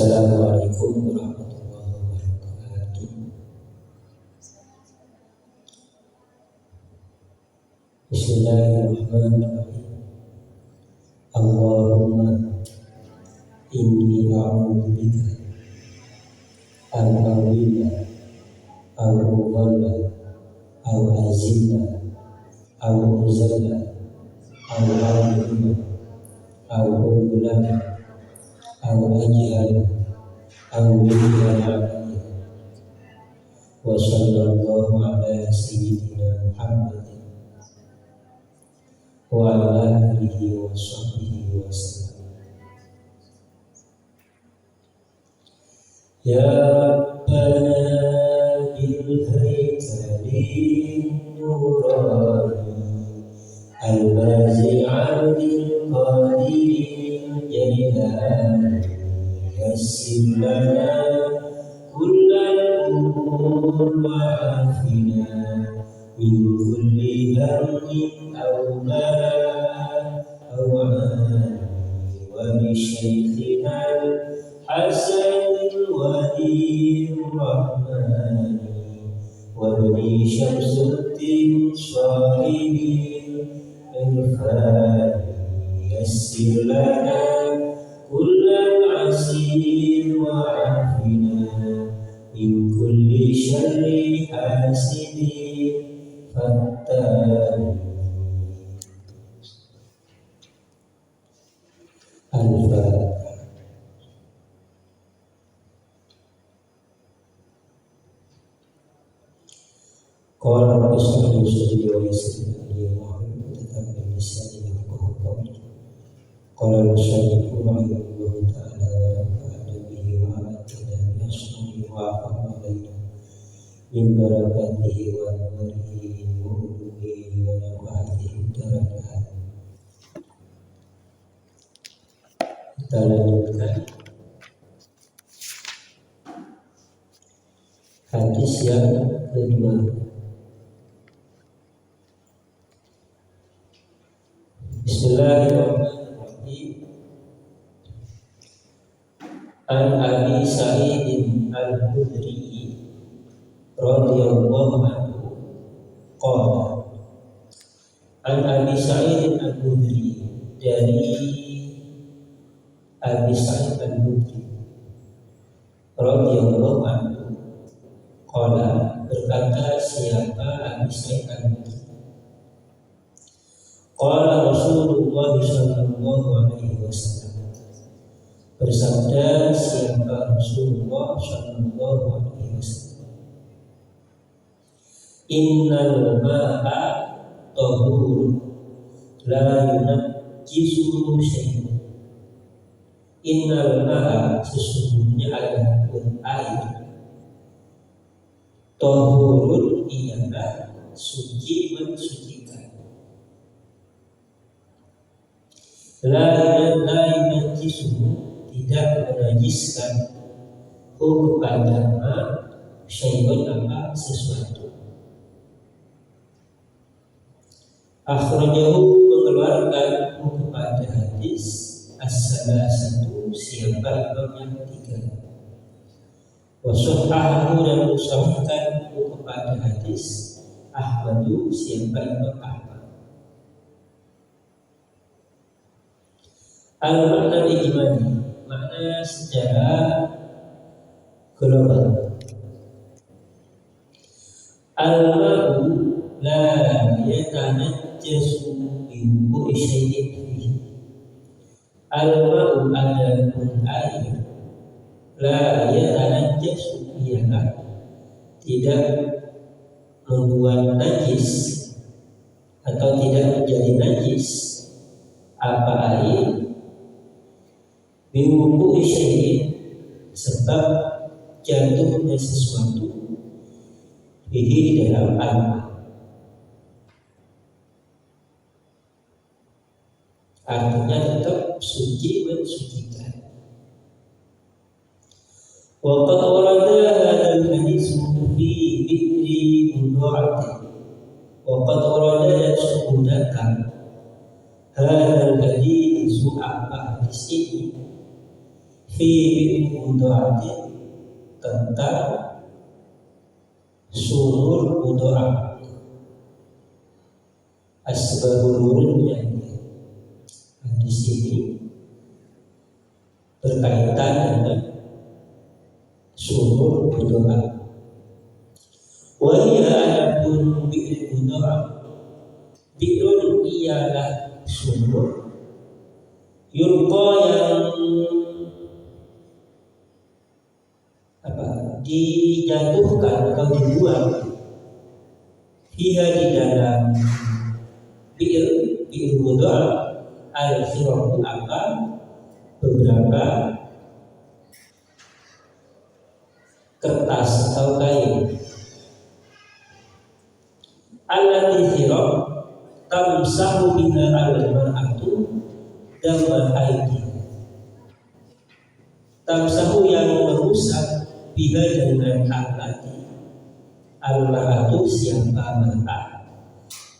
Assalamualaikum warahmatullahi wabarakatuh. Bismillahirrahmanirrahim. Allahumma inni a'udzubika an a'udza aw udhalla aw azilla aw uzalla aw a'udzu aw udlama aw ajhala aw yujhala alayya. Wa sallallahu ala sayyidina Muhammadin wa ala alihi wa sahbihi wa sallam. Ya Rabbana bil haytalin nurani al-bazi'an bil qadiril jalilani yassir lana kullal umur wa afina min kulli hammin aw bala aw ani wa bi shaykhina hasanil wali rahmani wa bi syamsuddin sahibil irfani yassir lana kullal asir wa afina min kulli syarri hasidin fattani. Al-Fatihah. Qala rabbi shrah li sadri wa yassir li amri wahlul 'uqdatam min lisani yafqahu qawli. Qala al-musannif rahimahullahu ta'ala wa nafa'ana bihi wa 'ala kalamihi ashabihi wa afa'a alaina min barakatihi wa anwarihi wa ulumihi wa nafa'atihi darajat. Kita lanjutkan hadis yang kedua. Bismillahirrahmanirrahim. An Abi Sa'id al-Khudri radhiyallahu anhu qala. An Abi Sa'id al-Khudri, dari Abi Sa'id al-Khudri radhiyallahu anhu qala, berkata siapa Abi Sa'id al-Khudri. Qala Rasulullah sallallahu alaihi wasallam, bersabda siapa Rasulullah sallallahu alaihi wasallam, innal ma'a tahur la yunajjisuhu syai'un. Innal ma'a, sesungguhnya adapun air, tahurun ialah suci, mensucikan. La yunajjisuhu, tidak menajiskan, kepada syai'un, apa sesuatu. Akhrajahu, mengeluarkan kepada hadis as-salasatu, siapa imam yang tiga. Wa sahhahu, dan mensahihkan kepada hadis Ahmadu, siapa imam Ahmad. Al-makna ijmali, makna secara global. Al-ma'u la yatanajjasu bi syai'in fihi. Al-ma'u, adapun air, la yatanajjasu, ialah tidak membuat najis atau tidak menjadi najis apa air, biwuqu'i syai'in, sebab jatuhnya sesuatu, fihi, dalam al-ma'. Artinya tetap suci, mensucikan. Wa qad warada hadzal hadits fi dhikri mudha'ati. Wa qad warada, dan sungguh datang hadzal hadits, apa hadis ini, fi budu'ati tentang sumur budu'ah. Asbabul wurudnya di sini berkaitan dengan sumur budu'ah. Wa hiya adapun bi'il budu'ah, bi'un ialah sumur yulqa yang dijatuhkan atau dibuang fiha di dalam bi'il budu'ah al-khirahu apa beberapa kertas atau kain. Allati khirah tamsahu biha al-mar'atu dama haidi. Tamsahu yang merusak biha dengan allati al-mar'atu siapa mar'ah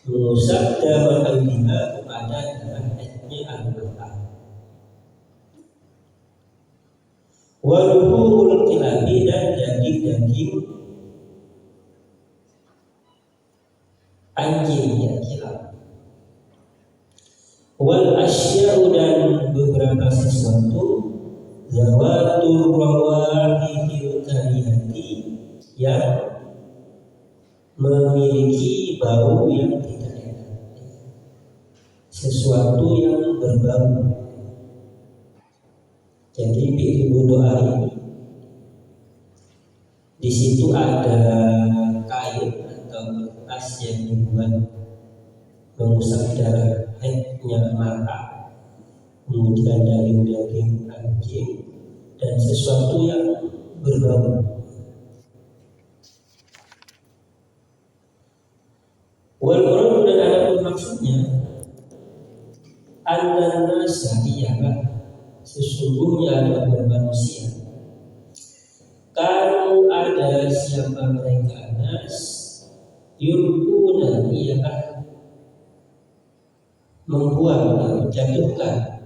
mengusap dama haidiha kepada darah haidnya al-mar'ah. Waluhul kilabi dan daging-daging anjing yang kilap. Wal asya'u dan beberapa sesuatu zawatul rawahihil karihati yang memiliki bau yang tidak enak, sesuatu yang berbau. Jadi bi'il budu'ah ini di situ ada kain atau kertas yang dibuat mengusap darah haidnya mar'ah, kemudian daging-daging anjing dan sesuatu yang berbau. Wal murad dan adapun maksudnya an-nasa ialah sesungguhnya adalah manusia. Kalau ada siapa mereka nas yulquna ialah membuang, menjatuhkan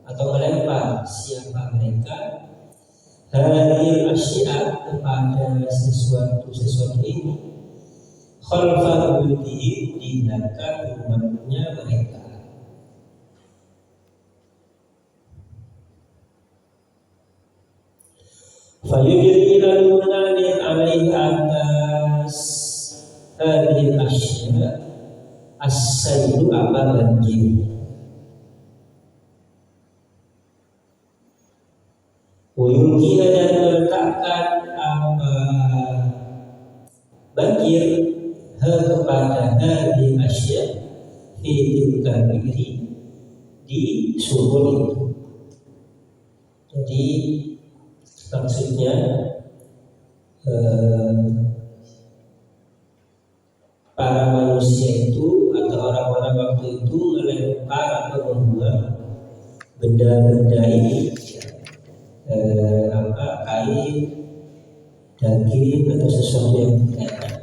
atau melempar siapa mereka hadhil asya' kepada sesuatu ini khalfa buyutihim di belakang rumahnya mereka. Fayujri lalu mengalir alaih atas hadhil asya' as-sayyidu apa banjir. Wayulkiha dan meletakkan apa banjir kepada hadhil asya' fi tilkal bi'ri di sumur itu. Jadi maksudnya para manusia itu atau orang-orang waktu itu melempar atau membuang benda-benda ini, kain, daging atau sesuatu yang tidak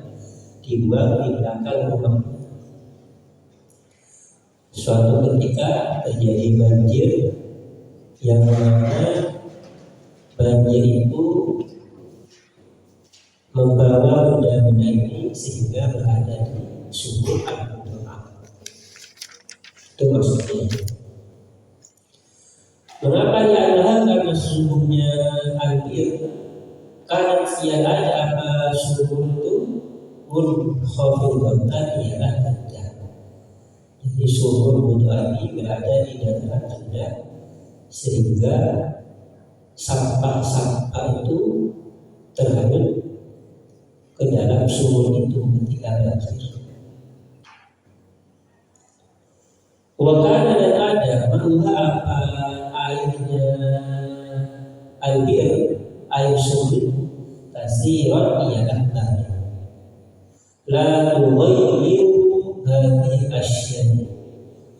dibuang di belakang rumah. Suatu ketika terjadi banjir yang mana banjir itu membawa benda-benda ini sehingga berada di sumur al-budu'ah. Itu maksudnya. Mengapa diadakan? Karena sungguhnya al-bir karena siang ada apa sumur itu khafidatan ialah rendah. Jadi sumur budu'ah ini berada di daerah rendah sehingga sampah-sampah itu terhanyut ke dalam sumur itu ketika banjir. Wakana dan ada ma'uha apa airnya al-bir, air sumur tasiran ialah tanah. La tughayyiru hadhihi asya'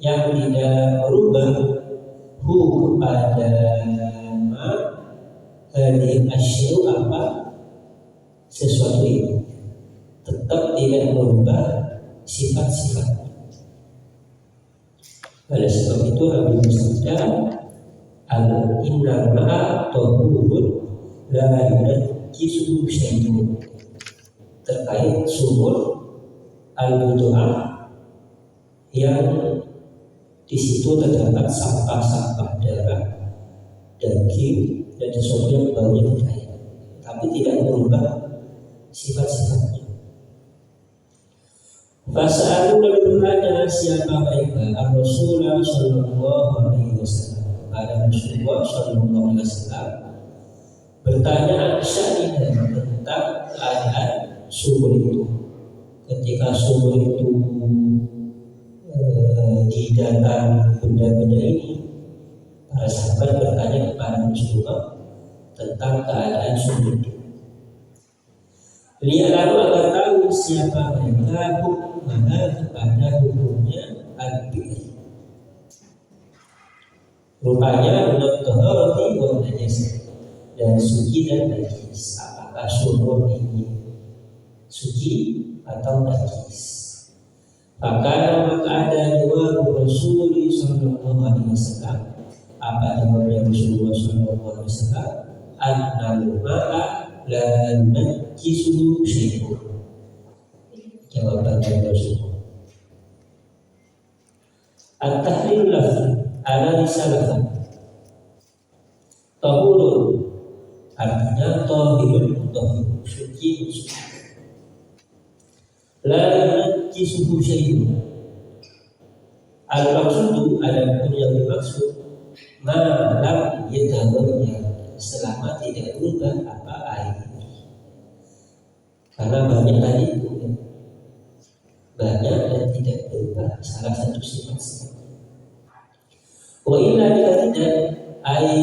yang tidak berubah kepada hadhihi asya' apa sesuatu itu tetap tidak merubah sifat-sifat. Oleh sebab itu Nabi bersabda, Inna ma'a tahurun la yunajjisuhu syai'un, terkait sumur al-budu'ah yang di situ terdapat sampah-sampah darah, daging dan sesuatu yang baunya tidak, tapi tidak merubah sifat-sifatnya. Fasa'alu lalu bertanya siapa mereka Rasulullah Shallallahu Alaihi Wasallam kepada Rasulullah Shallallahu Alaihi Wasallam, bertanya an-sya'ina tentang keadaan sumur itu. Ketika sumur itu didatangi benda-benda ini, para sahabat bertanya kepada Rasulullah tentang keadaan sumur itu. Lihat lalu agar tahu siapa mereka hukumnya kepada hukumnya al-bi'r. Rupanya menurut taharati wa najis, dan suci dan najis. Apakah sumur ini suci atau najis? Maka ada jawab Rasulullah Sallallahu Alaihi Wasallam. Apa jawabnya Rasulullah Sallallahu Alaihi Wasallam? Annal ma'a la najisuhu syai'un. Jawaban dari Rasulullah. At-tahlil lafzi analisa lafzi. Tahurun artinya tahirun, suci. La najisuhu syai'un. Al-maqsudu adapun yang dimaksud malam yataghayyar, selama tidak berubah apa air. Karena banyak tadi itu banyak dan tidak berubah salah satu sifat-sifat. Wa illa jika tidak air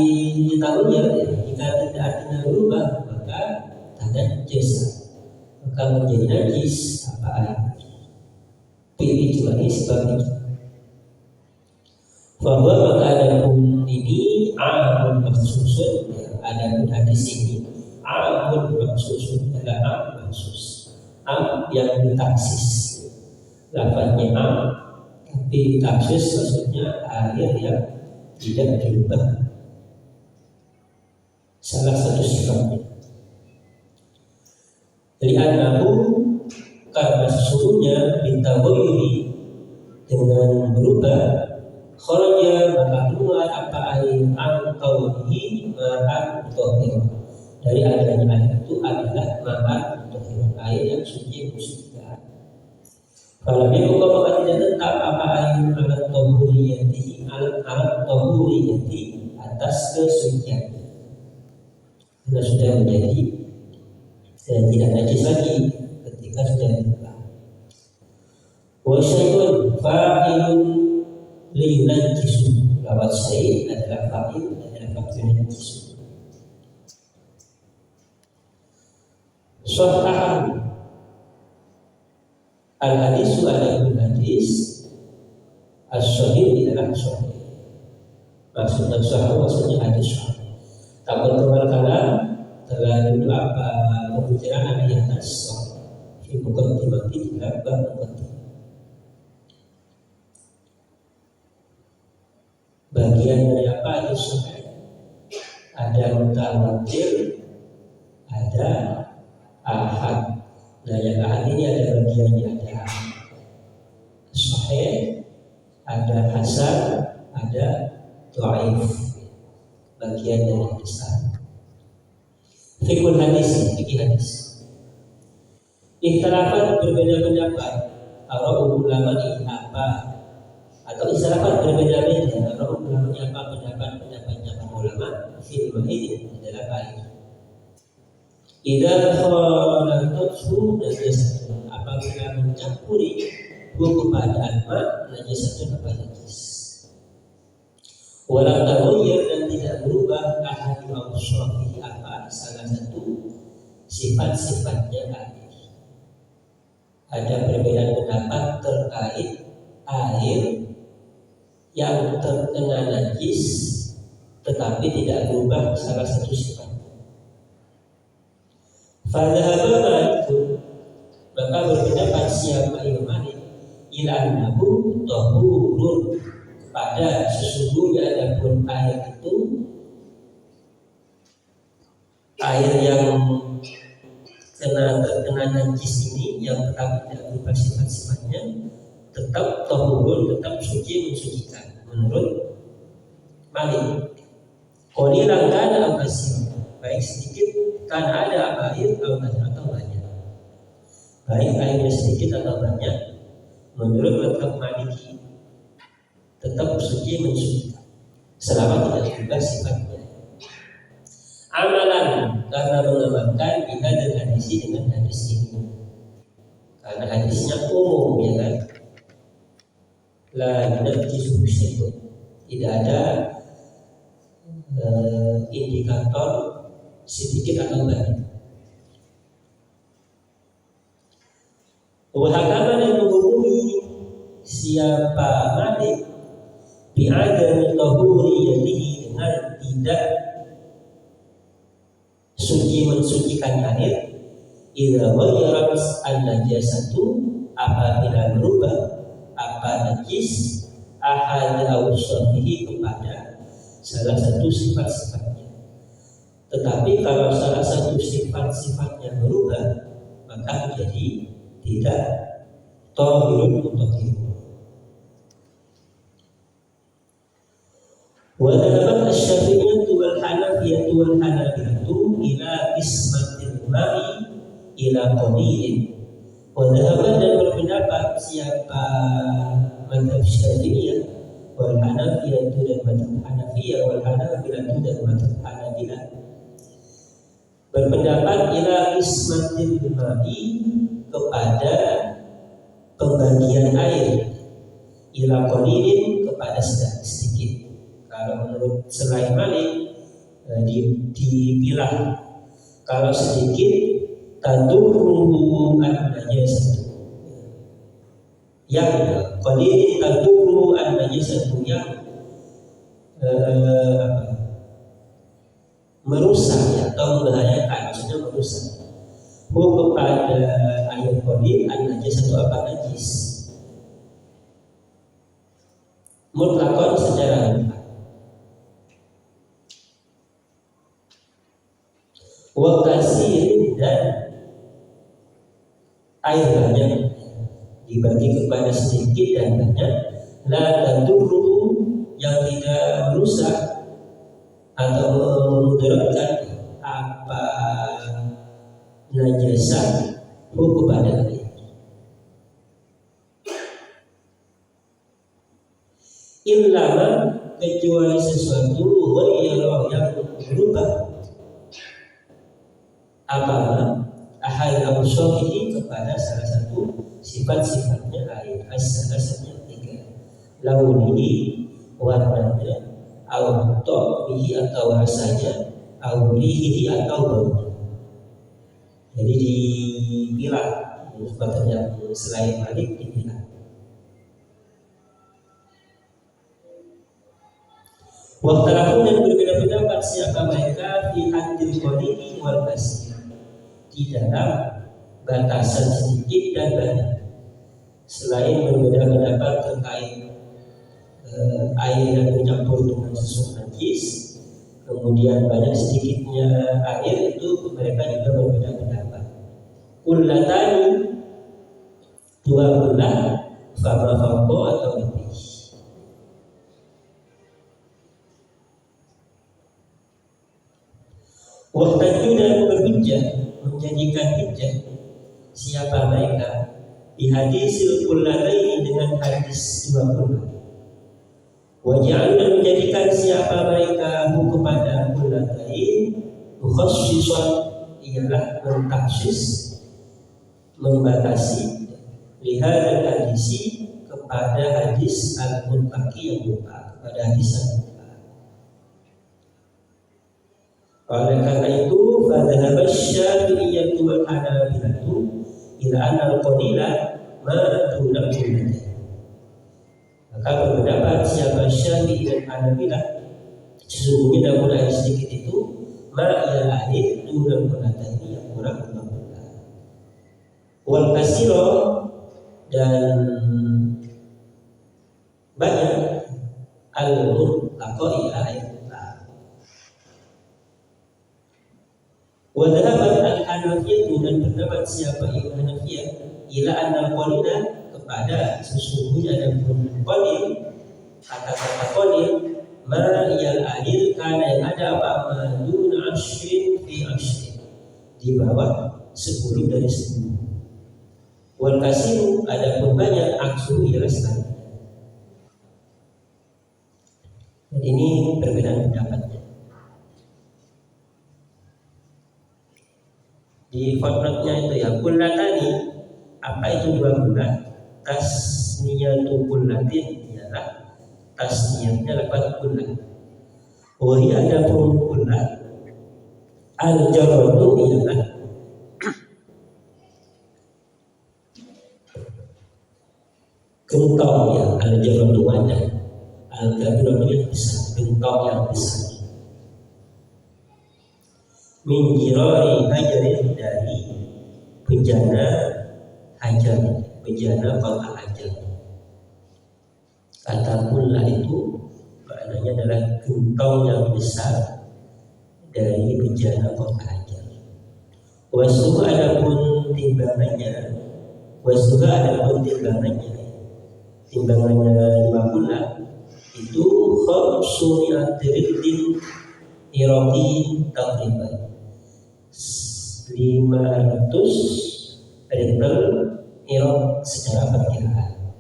tahunya, jika tidak artinya berubah maka tanda jasa, maka menjadi najis apa air. Pilih kecuali sebab itu. Bahwa maka adapun ini amun maksusun, adapun hadis ini amun maksusun adalah am maksus, am yang ditaksis. Lafaznya am tapi ditaksis maksudnya air yang tidak berubah salah satu sifatnya. Li'annahu, karena sesungguhnya bitaghayyuri, dengan berubah, kharaja maka keluar apa air an qawlihi ma'an mutahhir, dari adanya air itu adalah ma'an mutahhir, air yang suci mustika. Kalau dia maka tidak tetap apa air alat tahuriyati atas kesucian, karena sudah menjadi tidak najis lagi ketika sudah berubah. Wa syai'un fa'ilun liyunajjisu, lafaz syai' adalah fa'il, adalah fa'il yunajjisu. Sahih al-hadisu adapun hadis as-sahih adalah sahih. Maksudnya sahih maksudnya hadis sahih. Takut kalam telah dulu apa pembicaraan di atas sahih. Fi muqaddimati ila muqaddimah. Bagian dari apa hadis sahih? Ada mutawatir, ada ahad. Nah, yang ahad ini ada bagiannya, ada sahih, ada hasan, ada dhaif. Bagian dari hadis. Fikul hadis, fikih hadis. Ikhtilafat berbeda pendapat. Para ulama ini apa? Atau ikhtilafat berbeda-beda. Para ulama ini apa pendapatnya para ulama? Fikul ini adalah air. Idza khalatatu najasatun, apabila mencampuri kepada ma najasatun apa najis. Walau taghayyar, dan tidak berubah ahadu awsafihi apa salah satu sifat-sifatnya air. Ada perbedaan pendapat terkait air yang terkena najis tetapi tidak berubah salah satu sifat. Fadhahabah itu, maka berpendapat siapa Imam Malik ila annahu tahurun, kepada sesungguhnya adapun air itu air yang terkena najis ini yang tetap tidak berubah sifat-sifatnya tetap tahurun, tetap suci, mensucikan menurut Malik. Qalilan kana aw katsiran, baik sedikit karena ada air atau banyak, baik airnya sedikit atau banyak, menurut mazhab Maliki tetap suci, mensucikan selama tidak berubah sifatnya. Amalan, karena mengamalkan dan hadis dengan hadis ini, karena hadisnya umum, ya kan, la yunajjisu syai'un, tidak ada indikator sedikit atau banyak. Wahakama, dan menghukumi siapa Malik bi'adami tahuriyatihi, dengan tidak suci mensucikan air, idza ghayyarat an-najasatu, apabila berubah apa najis, ahad awsafihi, kepada salah satu sifat-sifatnya. Tetapi kalau salah satu sifat-sifatnya berubah, maka menjadi tidak tahirun mutahhirun. Wa dhahaba asy-Syafi'iyyah wal Hanafiyyah wal Hanabilah ila ismatil ma'i ila qalilin. Wa dhahaba, dan berpendapat siapa mazhab Syafi'iyah wal Hanafiyyah dan mazhab Hanafiyyah wal Hanabilah dan mazhab Hanabilah, berpendapat ila ismatil ma'i, kepada pembagian air, ila qalilin, kepada sedikit. Kalau menurut selain Malik dipilah, kalau sedikit tadurru an-najasatu, yang qalilin tadurru an-najasatu, yang merusak atau membahayakan, maksudnya merusak. Kepada air qalil an-najasatu, apa najis, mutlakon, secara mutlak. Wa kasirin, dan air banyak dibagi kepada sedikit dan banyak, la tadurru, yang tidak merusak atau memudaratkan apa najasah kepada air. Illama, kecuali sesuatu ghayyara, yang berubah apa ahad awsafihi, kepada salah satu sifat-sifatnya air, as-salasatnya tiga, launihi, warnanya, au ta'mihi, atau rasanya, au rihihi, atau baunya. Jadi dipilah, sebetulnya selain Malik dipilah. Waktalafu, dan berbeda pendapat siapa mereka di hadil qalili wal kasir, di dalam batasan sedikit dan banyak. Selain berbeda pendapat terkait air yang bercampur dengan sesuatu najis, kemudian banyak sedikitnya air, itu mereka juga berbeda pendapat. Kullatani, dua bulan, fama faqo, atau lebih. Wahtaju, dan berhujjah, menjadikan hujjah siapa mereka di hadisil kullataini, dengan hadis dua kullat. Waja'al, dan menjadikan siapa mereka kepada kullatain mukhassisan, ialah mentaksis, membatasi, lihadal hadisi, kepada hadis al-mutlaqi, yang mutlak, kepada hadis al-mutlaq. Oleh karena itu, fadhahaba Syafi'iyyah wal Hanabilah ila anna al-qalila ma duna kullatayn. Maka berpendapat siapa Syafi'i dan Hanabilah, sesungguhnya namun air sedikit itu ma, ialah air duna kullatayn, yang kurang dua kullat. Wal kasiro, dan banyak, al-mutlaqo, ialah air mutlak. Wa dhahabat al-Hanafiyah, dan pendapat siapa Imam Hanafiyah, ila anna qalina, kepada sesungguhnya ada qalil, kata-kata qalil, ma iyal adil, karena yang ada apa madun ashrin fi ashrin, di bawah 10 dari 10. Wal kasiru, ada pun banyak, aksu ialah sekali. Dan ini perbedaan pendapatnya. Di footnote-nya itu ya, kullatani, apa itu 2 bulan? Tasniyatu kullatin, ialah tasniyatnya dapat kullat. Wahai ada pun kullat, al-jarratu ialah gentong ya, al-jarratu wadah, al-kabiratu yang besar, gentong yang besar. Min jirari hajarin, dari bejana hajar, bejana kota hajar. Kata kulla itu maknanya adalah gentong yang besar dari bejana kota hajar. Wasuha adapun timbangannya, wasuha adapun timbangannya 5 kulla itu khamsumi'atin iraqi takriban 500 ritel iraq secara perkiraan,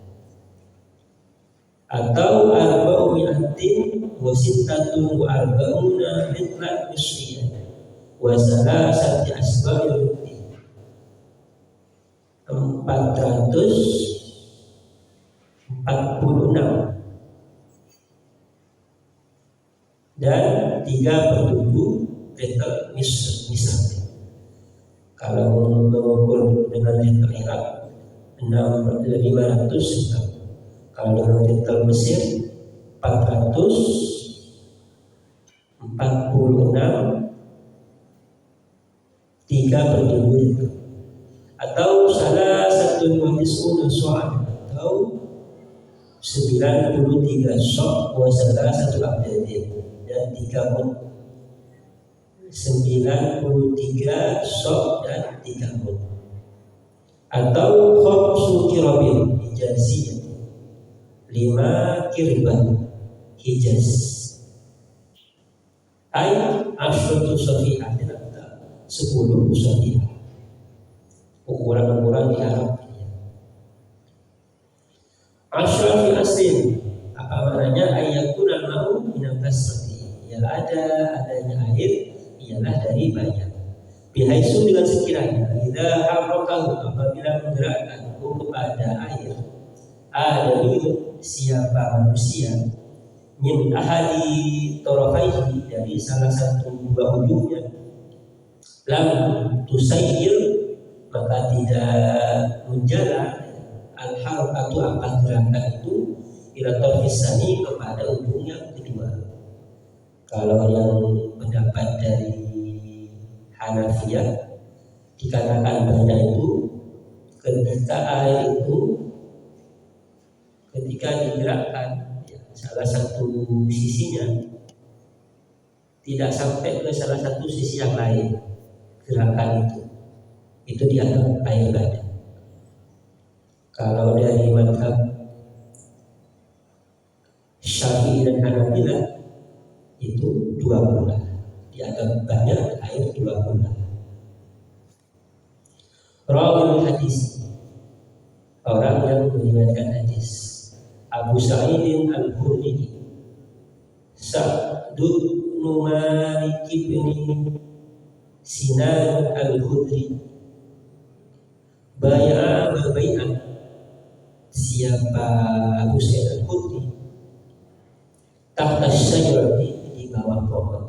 atau arba'umi'atin wa sittatun wa arba'una ritlan misriyah wa salasati asba'il 446 dan 3/7 ritel misalnya. Kalau mengukur dengan ritel Irak 500 ritel. Kalau dengan ritel Mesir 446 3/7 ritel. Atau salah satu hadis soal, atau 93 sok wa salah satu abdadin, dan 93 sok dan 3 mud. Atau khamsu kirabin hijaziyah, 5 kirban hijaz, ay asyratu safihah, 10 safihah, ukuran-ukuran di Arab. Asyraf fi asin, apa maknanya? Ayakun al-ma'u minal kasrati, ialah adanya air ialah dari banyak. Bihaisu, dengan sekiranya, idza harrakahu, apabila menggerakkan kepada air, adami, siapa manusia, min ahadi tarafaihi, dari salah satu 2 ujungnya, lam tusayyir, maka tidak menjalan al-harakatu, akan gerakan itu ila tarfisani, kepada ujung yang kedua. Kalau yang pendapat dari Hanafiyah dikatakan banyak itu ketika air itu ketika digerakkan ya, salah satu sisinya tidak sampai ke salah satu sisi yang lain, gerakan itu dianggap air banyak. Kalau dari mazhab Syafi'i dan Hanabilah itu 2 bulan, dianggap banyak air 2 bulan. Rawil hadis, orang yang meriwayatkan hadis, Abu Sa'id al-Khudri, Sa'd bin Malik bin Sinan al-Khudri, berbai'ah, siapa Abu Sa'id al-Khudri, tahta syajarati, di bawah pohon,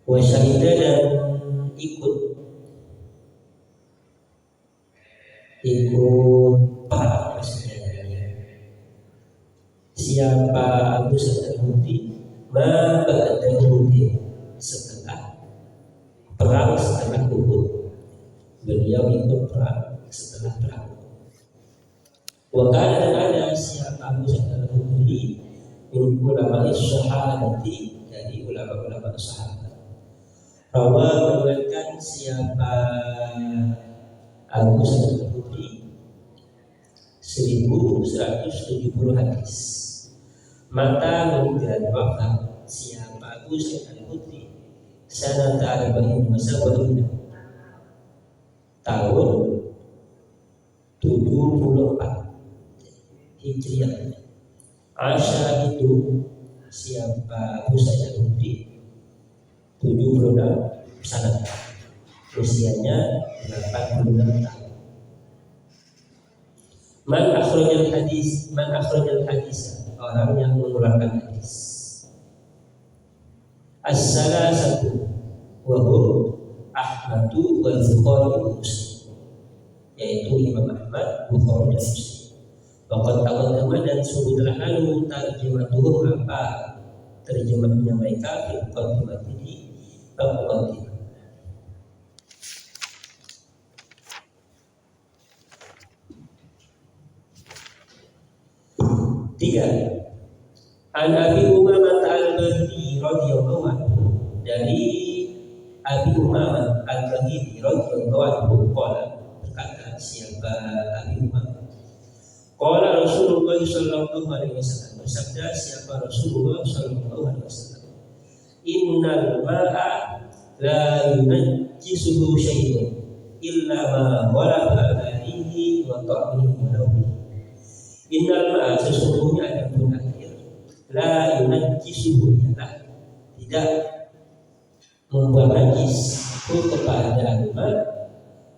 wa syahida, dan ikut perang maksudnya. Siapa Abu Sa'id al-Khudri, ma ba'da Uhud, setelah perang, setelah Uhud, beliau ikut perang setelah perang. Wakana, dan ada siapa Abu Sa'id al-Khudri min ulama sahabati, dari ulama-ulama sahabat. Rawa meriwayatkan siapa Abu Sa'id Al-Khudri 1170 hadis. Mata meninggal wafat siapa Abu Sa'id Al-Khudri sanata arba'in wa sab'ina tahun 74 Hijriah. Asya itu siapa Abu Sa'id Al-Khudri 76 sanad, usianya 86 tahun. Man akhrajal hadis, orang yang mengeluarkan hadis. As-salasatu wa hum Ahmadu wal Bukhari wa Muslim, yaitu Imam Ahmad, Bukhari dan Muslim. Waqad taqaddama dan sudah lalu tarjamatuhum apa terjemahnya mereka di muqaddimah ini bab muqaddimah. Tiga, An Abi Umamah Al-Bahili radhiyallahu anhu, dari Abi Umamah Al-Bahili radhiyallahu anhu qala, berkata siapa Abi Umamah, qala Rasulullah sallallahu alaihi wasallam, bersabda siapa Rasulullah sallallahu alaihi wasallam, innal ma'a la yunajjisuhu syai'un illa ma ghalaba alaihi wa ta'mihi wa lawmihi. Innal ma'a, sesungguhnya ada pun air, la yunajjisuhu, ialah tidak membuat najis itu kepada ma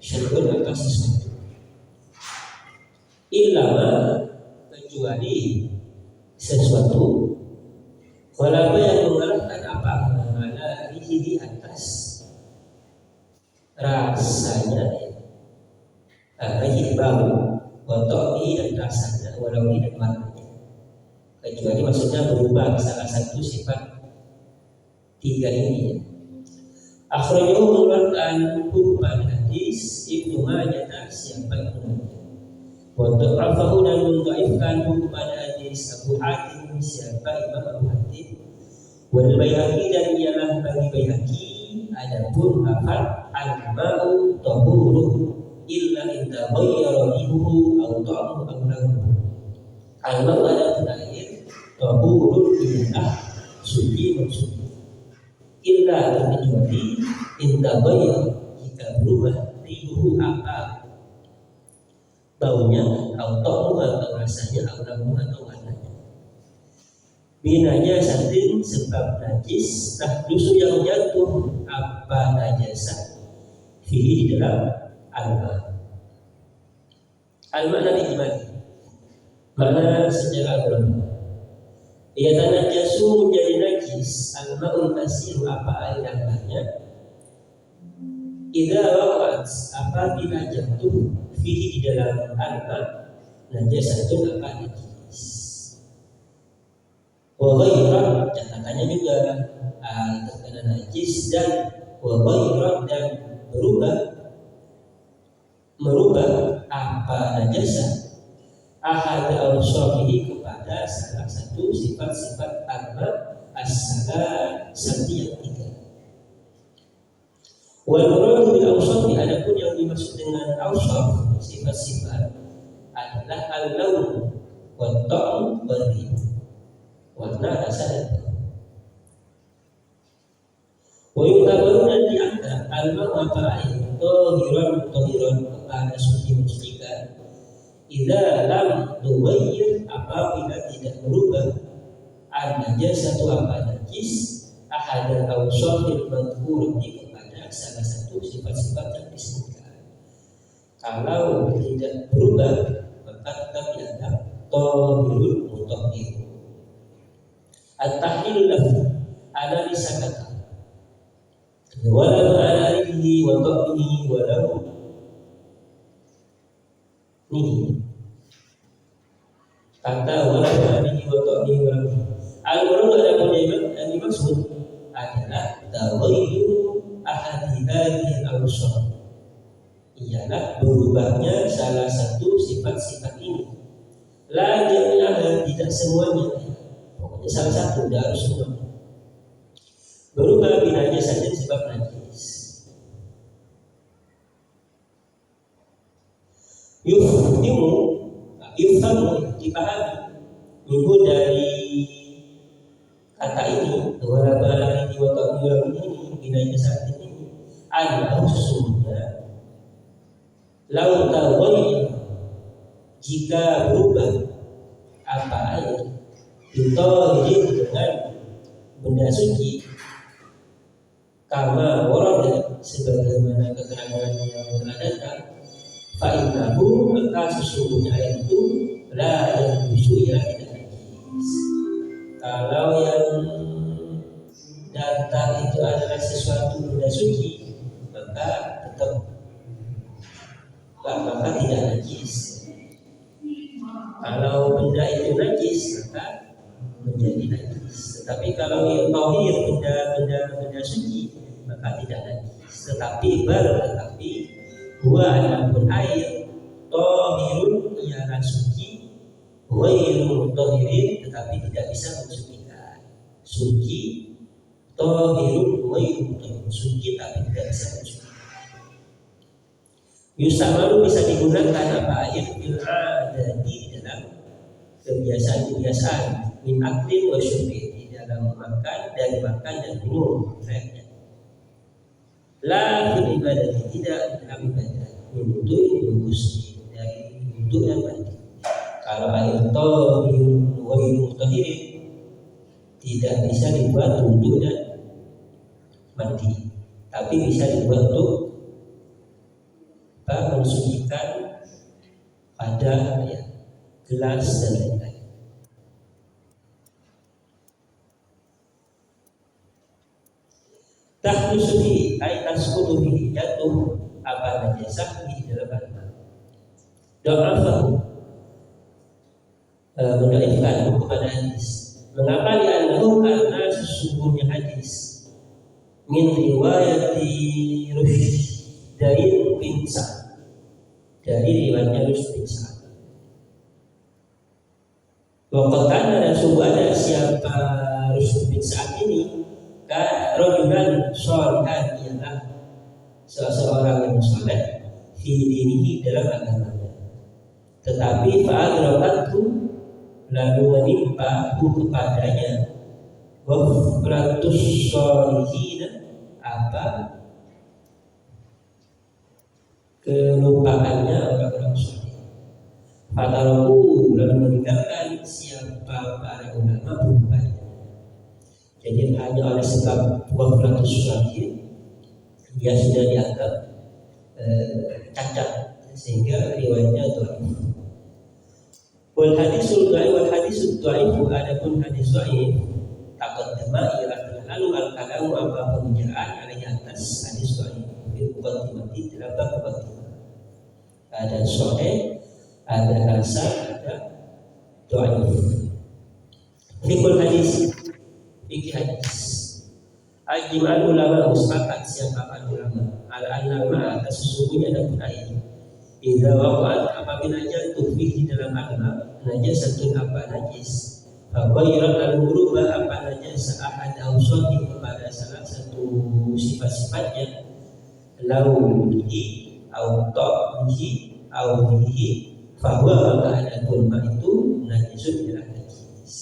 syai'un atas sesuatu, illa ma, kecuali sesuatu, ghalaba yang mengalahkan apa, mana di atas rasanya, bau, wato'i dan rasanya, walaui dan warnanya, kecuali maksudnya berubah salah satu sifat tiga ini. Akhrajahu mengeluarkan hukum hadis Ibnu Majah, siapa Ibnu Majah. Wa ta'afahu dan mendhaifkan hukum hadis Abu Hatim, siapa Imam Abu Hatim. Wal Baihaqi, dan ialah bagi Baihaqi adapun lafaz al-ma'u tahuru illa inda ghayyara rihuhu aw ta'amu aw lahu. Al-ma'u adapun air, tahurun ialah suci mensuci, illa kecuali inda ghayyara, jika berubah rihuhu apa baunya, aw ta'amu atau rasanya, aw lahu atau warnanya. Binanya satin, sebab najis, tahdusu yang jatuh apa najasa fihi di dalam al-ma'. Al-makna dijmali, makna secara agama. Ia tanah jasu menjadi najis al-ma'ul kasiru, apa air yang banyak, idza waqa'at, apabila jatuh fihi di dalam al-ma' najasatun, apa najis. Wa ghairat, catatannya juga terkena najis, dan wa ghairat, dan merubah apa najasa, ahad awsafihi, kepada salah satu sifat-sifat al-ma' as-salasati yang tiga. Wal muradu bil awsafi, adapun yang dimaksud dengan awsaf sifat-sifat adalah al-laun wa ta'am wa rih, warna, rasa dan bau. Wa yutabaru, dan dianggap al-ma'u apa air, tohiran kepada suci mensucikan, idza lam tughayyir, apabila tidak berubah an-najasatu apa najis, ahad al-awsafil madhkurati, kepada salah satu sifat-sifat yang disebutkan. Kalau tidak berubah, maka tetap dianggap tohirun mutahhir. At-tahlil lahu, analisa kata, wala ma'arihi wa ta'mihi wa lahu. Ini kata wala ma'arihi wa ta'mihi wa lahu. Al-murad adapun yang dimaksud adalah taghayyur ahadi hadhihi al-awsaf, ialah berubahnya salah satu sifat-sifat ini. La jami'aha, tidak semuanya, pokoknya salah satu, tidak harus semuanya. Berubah binanya saja sebab najis. Yufhimu, yufhamu dipahami minggu dari kata ini wala balani wa ta'ala ini binaya saat ini adalah sesungguhnya lau tawayya jika berubah apa air ditohir dengan benda suci kama warada sebagaimana keterangan yang telah datang fa'innahu maka sesungguhnya air itu la yang ya tidak najis. Kalau yang datang itu adalah sesuatu benda suci maka tetap maka tidak najis. Kalau benda itu najis maka menjadi najis. Tetapi kalau yang tauhid benda suci maka tidak najis. Tetapi huwa adapun air tahirun ialah suci, ghairu tahirin tetapi tidak bisa mensucikan. Suci tahirun ghairu tahirin suci tapi tidak bisa mensucikan. Yusamalu bisa digunakan apa air bil adati dalam kebiasaan min aklin wa syurbi di dalam makan dan minum lainnya. La fil ibadah tidak dalam ibadah untuk bergusti dari untuk yang mandi. Kalau air tahir wa mutahirin tidak bisa dibuat untuk dan mandi, tapi bisa dibuat untuk mensucikan pada gelas dan lain-lain. Tahdusuhi ay tasquduhi jatuh apa najasah di dalam air. Do'afahu mendoakan kepada hadis. Mengapa li'annahu karena sesungguhnya hadis min riwayati Rushdain bin Sa'ad dari riwayatnya Rushdain bin Sa'ad. Waktu dan sungguh ada siapa Rushdain bin Sa'ad ini rojulan sholihan ialah seseorang yang soleh fi dinihi dalam agamanya. Tetapi fa'adrakathu lalu menimpa kepadanya wafratus sholihin apa kelupaannya orang-orang soleh. Fataraku lalu meninggalkan siapa para ulama berupaya. Jadi hanya oleh sebab wafratus sholihin dia sudah dianggap cacat sehingga riwayatnya dhaif. Wal hadisul dhaif adapun hadis dhaif taqaddama ialah lalu al-kalamu apa pembicaraan ada di atas hadis dhaif fil muqaddimati dalam bab muqaddimah. Ada sahih, ada hasan, ada dhaif. Fikul hadis Ajma'al ulama sepakat siapa ulama al-anama atas sesungguhnya ada air. Idza waqa'at apabila jatuh di dalam agama najasatun apa najis. Faghayrat al-berubah apa najis ahad awsati kepada salah satu sifat-sifatnya lauhi au ta'hi au bihi fahuwa maka adapun ma itu najisun ila najis.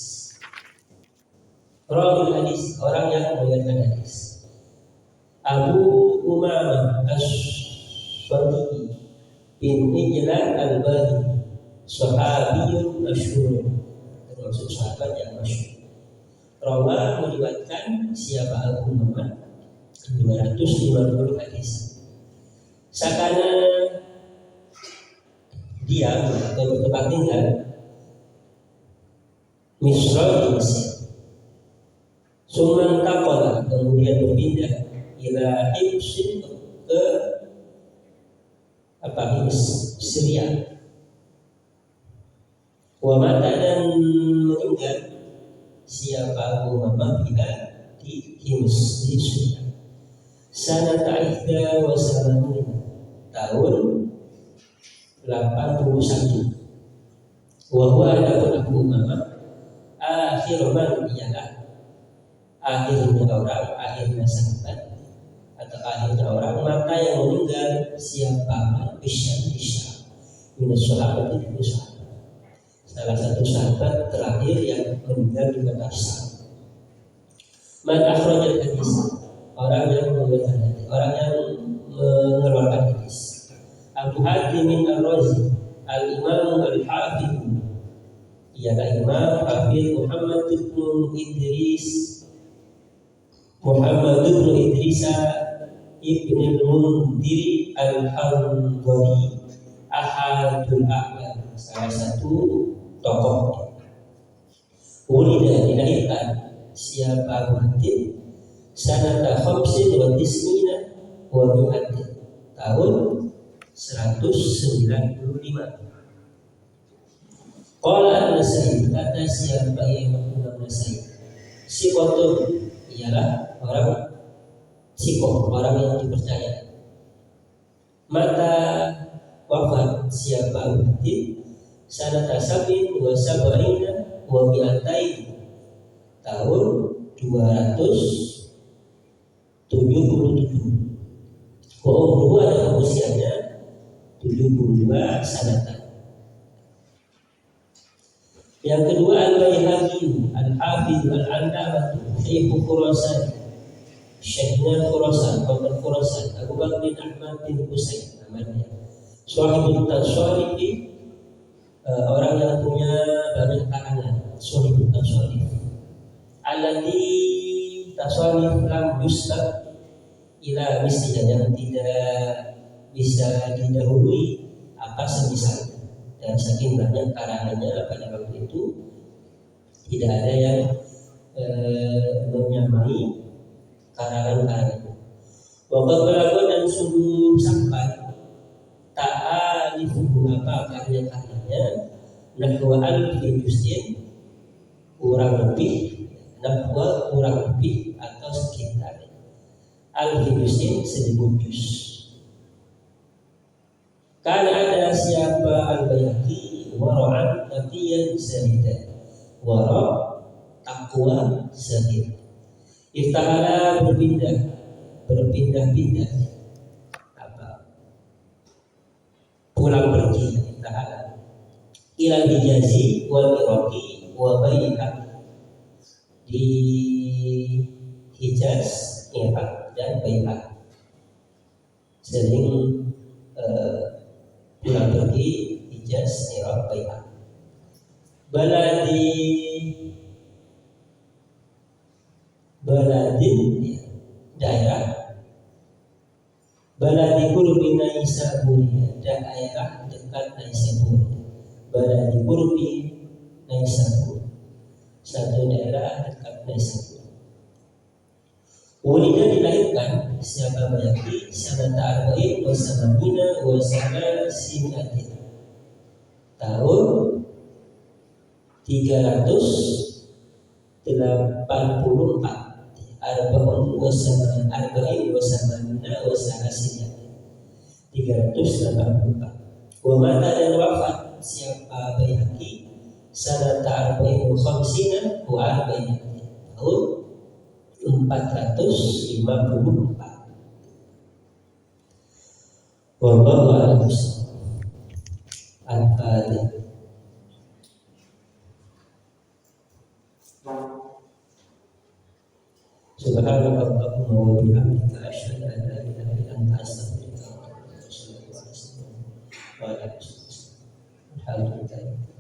Rawil hadis orang yang meriwayatkan hadis Abu Umamah As-Sadiqi bin Ijlan Al-Badi sahabiyun masyhur termasuk sahabat yang masyhur. Rawa meriwayatkan siapa Abu Umamah 250 hadis. Sakana dia atau bertempat tinggal Misra di Mesir. Suman takola kemudian berpindah ila Himsin ke Hims Syria. Wa mata dan meninggal siapa Abu Umamah di Hims di Syria. Sanata ihda wa salamina tahun 81. Wa huwa adapun Abu Umamah akhir man ialah akhirnya sahabat atau akhirnya orang maka yang meninggal siapa Isyam minus sahabat itu sahabat. Salah satu sahabat terakhir yang meninggal di kota Syam. Man akhrajal hadis, orang yang mengeluarkan hadis, orang yang mengeluarkan hadis. Abu Hatim Ar-Razi, Al-Imam Al-Hafidh, ialah Imam Hafidh Muhammad bin Idrisa Ibn al-Mundhir Al-Hanbali, Ahadul A'lam, salah satu tokoh. Ulida, dilahirkan siapa Abu Hatim sanata khamsin wa tis'ina wa mi'atin, tahun 195. Qala An-Nasai, kata siapa yang Imam Nasai, siqatun, ialah orang sikoh, orang yang dipercaya. Mata wafat siapa Abu Hatim sanata sabin wa sab'ina wa mi'atain, tahun 277. Wa umruhu, ada usianya 72 sanatan. Yang kedua Al-Baihaqi Al-Hafidh Al-Allamah Syekh Khurasan, Syekhnya Khurasan, Kota Khurasan, Abu Bakr bin Ahmad bin Husain namanya. Shahibut Tasawwuf, orang yang punya banyak karangan. Shahibut Tasawwuf, alladzi tasawwuf lam yustab ila misliha, yang tidak bisa didahului apa semisal. Dan saking banyak karangannya pada waktu itu tidak ada yang menyamai karangan-karangannya. Waqad balagha, dan sungguh sampai ta'alifuhu, apa karya-karyanya, nahwa alfi juz'in, kurang lebih atau sekitar alfi juz'in, 1000 juz. Karena ada siapa Al-Baihaqi wara'an taqiyan zahidan, wara' takwa zahid. Iftahala, berpindah-pindah apa? Pulang pergi, iftahala ila Hijazi wal Iraqi wa Baihaq, di Hijaz, Irak dan Baihaq. Sering pulang pergi Hijaz, Irak, Baihaq. Baladin, daerah. Baladi qurbi Naisabur, daerah dekat Naisabur. Baladi qurbi Naisabur, satu daerah dekat Naisabur. Ulida, dilahirkan siapa Baihaqi sanata arba'in wa samanina wa salasinatin, tahun 384. Arba'in wa samanina wa salasinatin, 384. Wa mata, dan wafat siapa Baihaqi sanata arba'in wa khamsina wa arba'inatin, tahun 454. Wallahu a'lam bishawab. Al-Fatihah. Subhanaka Allahumma wa bihamdika asyhadu an la ilaha illa anta astaghfiruka wa atubu ilaik. Alhamdulillah.